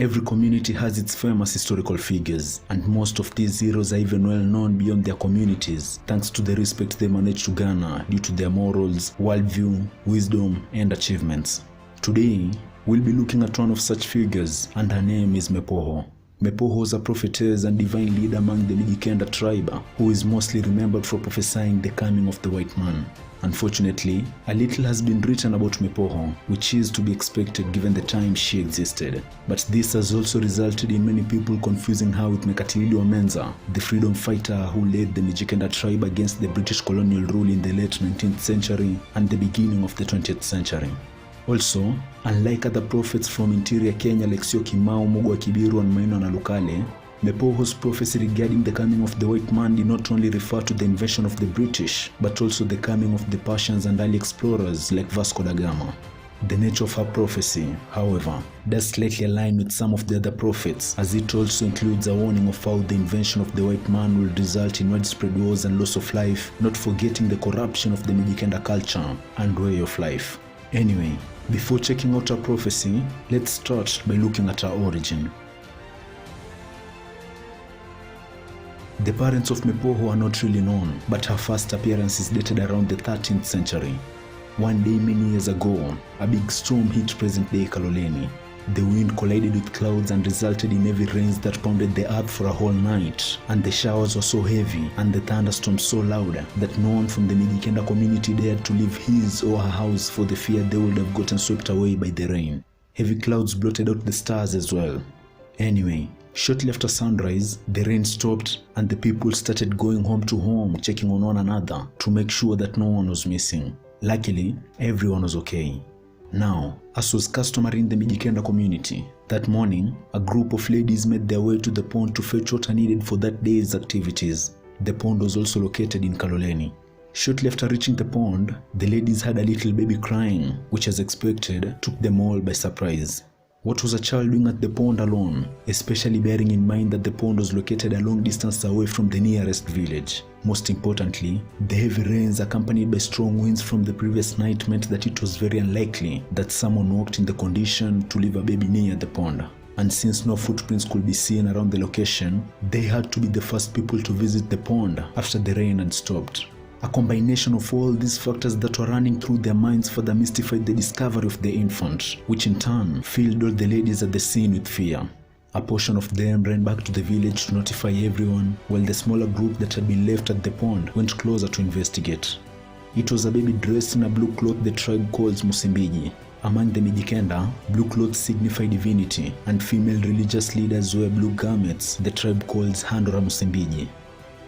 Every community has its famous historical figures, and most of these heroes are even well known beyond their communities, thanks to the respect they managed to garner due to their morals, worldview, wisdom, and achievements. Today, we'll be looking at one of such figures, and her name is Mepoho. Mepoho is a prophetess and divine leader among the Mijikenda tribe, who is mostly remembered for prophesying the coming of the white man. Unfortunately, a little has been written about Mepoho, which is to be expected given the time she existed. But this has also resulted in many people confusing her with 𝗍𝗪𝗣𝗍𝗍, the freedom fighter who led the Mijikenda tribe against the British colonial rule in the late 19th century and the beginning of the 20th century. Also, unlike other prophets from interior Kenya like 𝗍𝗪𝗣𝗍𝗍, and Maina na Lukale, Mepoho's prophecy regarding the coming of the white man did not only refer to the invasion of the British, but also the coming of the Persians and early explorers like Vasco da Gama. The nature of her prophecy, however, does slightly align with some of the other prophets, as it also includes a warning of how the invention of the white man will result in widespread wars and loss of life, not forgetting the corruption of the Mijikenda culture and way of life. Anyway, before checking out her prophecy, let's start by looking at her origin. The parents of Mepoho are not really known, but her first appearance is dated around the 13th century. One day many years ago, a big storm hit present-day Kaloleni. The wind collided with clouds and resulted in heavy rains that pounded the earth for a whole night, and the showers were so heavy and the thunderstorms so loud that no one from the Mijikenda community dared to leave his or her house for the fear they would have gotten swept away by the rain. Heavy clouds blotted out the stars as well. Anyway, shortly after sunrise, the rain stopped and the people started going home to home, checking on one another to make sure that no one was missing. Luckily, everyone was okay. Now, as was customary in the Mijikenda community, that morning, a group of ladies made their way to the pond to fetch water needed for that day's activities. The pond was also located in Kaloleni. Shortly after reaching the pond, the ladies heard a little baby crying, which as expected, took them all by surprise. What was a child doing at the pond alone, especially bearing in mind that the pond was located a long distance away from the nearest village? Most importantly, the heavy rains accompanied by strong winds from the previous night meant that it was very unlikely that someone walked in the condition to leave a baby near the pond. And since no footprints could be seen around the location, they had to be the first people to visit the pond after the rain had stopped. A combination of all these factors that were running through their minds further mystified the discovery of the infant, which in turn filled all the ladies at the scene with fear. A portion of them ran back to the village to notify everyone, while the smaller group that had been left at the pond went closer to investigate. It was a baby dressed in a blue cloth the tribe calls 𝗍𝗪𝗣𝗍𝗍. Among the Mijikenda, blue clothes signify divinity, and female religious leaders wear blue garments the tribe calls 𝗍𝗪𝗣𝗍𝗍𝗍.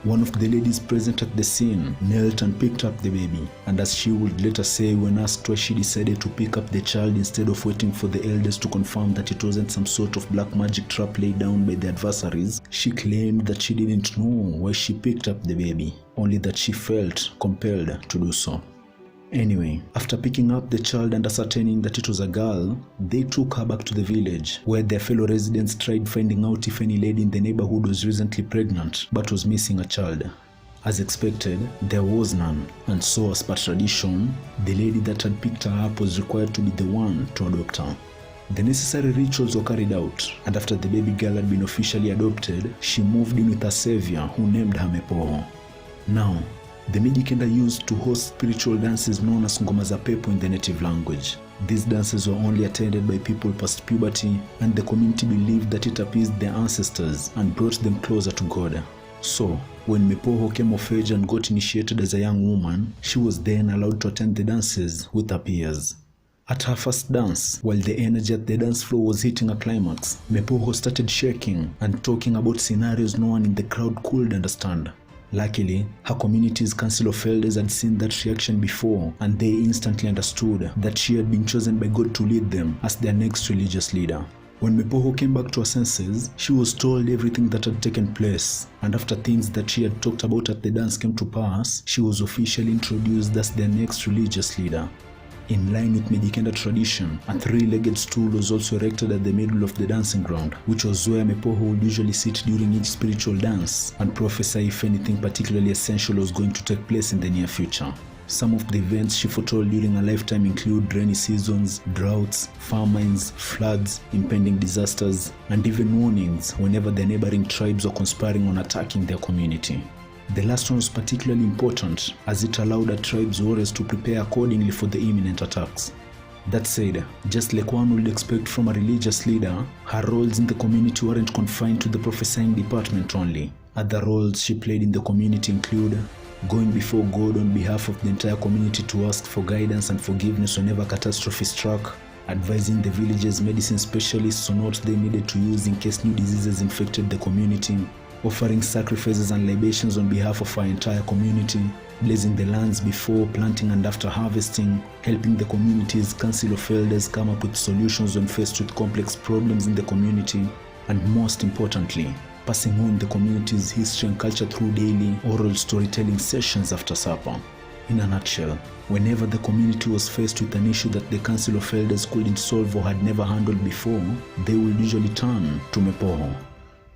One of the ladies present at the scene knelt and picked up the baby, and as she would later say when asked why she decided to pick up the child instead of waiting for the elders to confirm that it wasn't some sort of black magic trap laid down by the adversaries, she claimed that she didn't know why she picked up the baby, only that she felt compelled to do so. Anyway, after picking up the child and ascertaining that it was a girl, they took her back to the village, where their fellow residents tried finding out if any lady in the neighborhood was recently pregnant but was missing a child. As expected, there was none, and so as per tradition, the lady that had picked her up was required to be the one to adopt her. The necessary rituals were carried out, and after the baby girl had been officially adopted, she moved in with her savior who named her Mepoho. Now, the Mijikenda used to host spiritual dances known as ngoma za pepo in the native language. These dances were only attended by people past puberty, and the community believed that it appeased their ancestors and brought them closer to God. So, when Mepoho came of age and got initiated as a young woman, she was then allowed to attend the dances with her peers. At her first dance, while the energy at the dance floor was hitting a climax, Mepoho started shaking and talking about scenarios no one in the crowd could understand. Luckily, her community's council of elders had seen that reaction before, and they instantly understood that she had been chosen by God to lead them as their next religious leader. When Mepoho came back to her senses, she was told everything that had taken place, and after things that she had talked about at the dance came to pass, she was officially introduced as their next religious leader. In line with Mijikenda tradition, a three-legged stool was also erected at the middle of the dancing ground, which was where Mepoho would usually sit during each spiritual dance and prophesy if anything particularly essential was going to take place in the near future. Some of the events she foretold during her lifetime include rainy seasons, droughts, famines, floods, impending disasters, and even warnings whenever the neighboring tribes were conspiring on attacking their community. The last one was particularly important as it allowed the tribe's warriors to prepare accordingly for the imminent attacks. That said, just like one would expect from a religious leader, her roles in the community weren't confined to the prophesying department only. Other roles she played in the community include going before God on behalf of the entire community to ask for guidance and forgiveness whenever catastrophe struck, advising the village's medicine specialists on what they needed to use in case new diseases infected the community, offering sacrifices and libations on behalf of our entire community, blessing the lands before planting and after harvesting, helping the community's council of elders come up with solutions when faced with complex problems in the community, and most importantly, passing on the community's history and culture through daily oral storytelling sessions after supper. In a nutshell, whenever the community was faced with an issue that the council of elders couldn't solve or had never handled before, they would usually turn to Mepoho.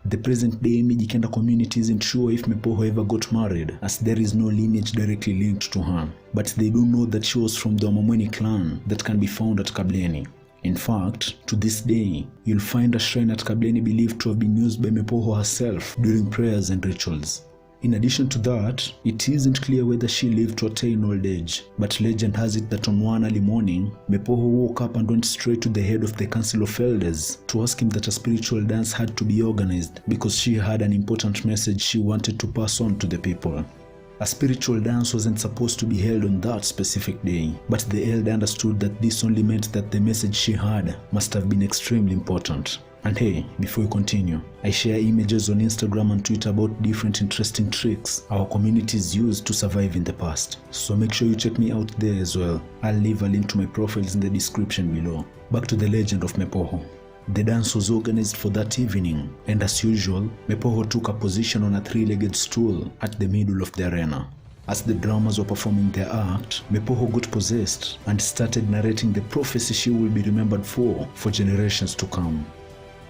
The present-day Mijikenda community isn't sure if Mepoho ever got married, as there is no lineage directly linked to her, but they do know that she was from the 𝗲𝗡𝗡𝗏 clan that can be found at 𝗣𝗡𝗘𝗏𝗧. In fact, to this day, you'll find a shrine at 𝗣𝗣𝗏𝗧 believed to have been used by Mepoho herself during prayers and rituals. In addition to that, it isn't clear whether she lived to attain old age, but legend has it that on one early morning, Mepoho woke up and went straight to the head of the council of elders to ask him that a spiritual dance had to be organized because she had an important message she wanted to pass on to the people. A spiritual dance wasn't supposed to be held on that specific day, but the elder understood that this only meant that the message she had must have been extremely important. And hey, before we continue, I share images on Instagram and Twitter about different interesting tricks our communities used to survive in the past, so make sure you check me out there as well. I'll leave a link to my profiles in the description below. Back to the legend of Mepoho. The dance was organized for that evening, and as usual, Mepoho took a position on a three-legged stool at the middle of the arena. As the drummers were performing their act, Mepoho got possessed and started narrating the prophecy she will be remembered for generations to come.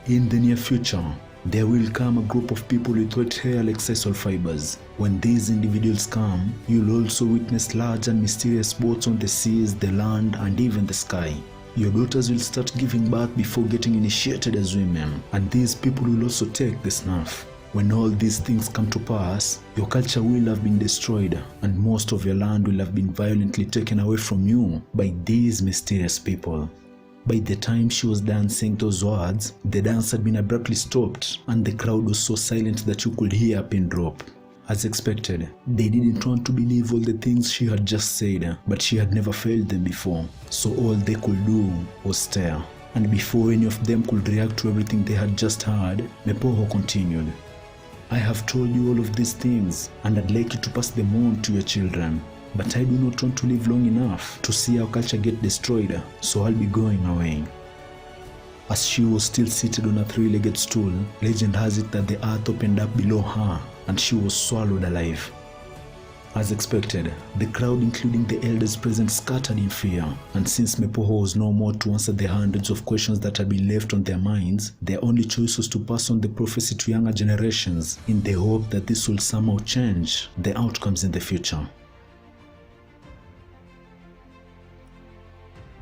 In the near future, there will come a group of people with white hair like sisal fibers. When these individuals come, you'll also witness large and mysterious boats on the seas, the land, and even the sky. Your daughters will start giving birth before getting initiated as women, and these people will also take the snuff. When all these things come to pass, your culture will have been destroyed, and most of your land will have been violently taken away from you by these mysterious people. By the time she was done saying those words, the dance had been abruptly stopped, and the crowd was so silent that you could hear a pin drop. As expected, they didn't want to believe all the things she had just said, but she had never failed them before, so all they could do was stare. And before any of them could react to everything they had just heard, Mepoho continued. I have told you all of these things, and I'd like you to pass them on to your children. But I do not want to live long enough to see our culture get destroyed, so I'll be going away. As she was still seated on a three-legged stool, legend has it that the earth opened up below her and she was swallowed alive. As expected, the crowd including the elders present scattered in fear, and since Mepoho was no more to answer the hundreds of questions that had been left on their minds, their only choice was to pass on the prophecy to younger generations in the hope that this will somehow change the outcomes in the future.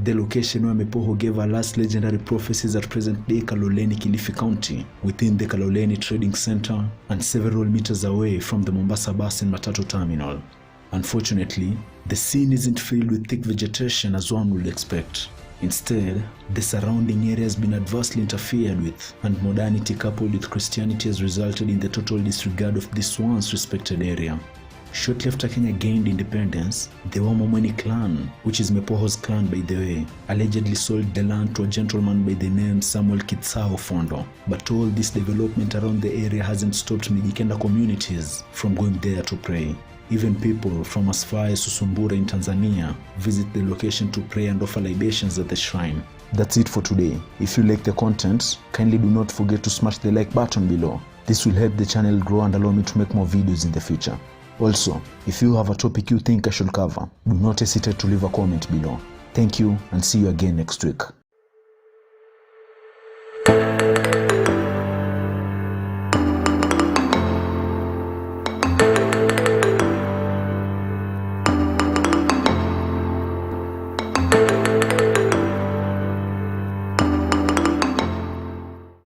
The location where Mepoho gave her last legendary prophecies at present-day Kaloleni, Kilifi County, within the Kaloleni Trading Center and several meters away from the Mombasa bus and Matatu terminal. Unfortunately, the scene isn't filled with thick vegetation as one would expect. Instead, the surrounding area has been adversely interfered with, and modernity coupled with Christianity has resulted in the total disregard of this once respected area. Shortly after Kenya gained independence, the 𝗲𝗡𝗏𝗏 clan, which is Mepoho's clan by the way, allegedly sold the land to a gentleman by the name 𝗬𝗟𝗚𝗏𝗧. But all this development around the area hasn't stopped Mijikenda communities from going there to pray. Even people from as far as Usumbura in Tanzania visit the location to pray and offer libations at the shrine. That's it for today. If you like the content, kindly do not forget to smash the like button below. This will help the channel grow and allow me to make more videos in the future. Also, if you have a topic you think I should cover, do not hesitate to leave a comment below. Thank you and see you again next week.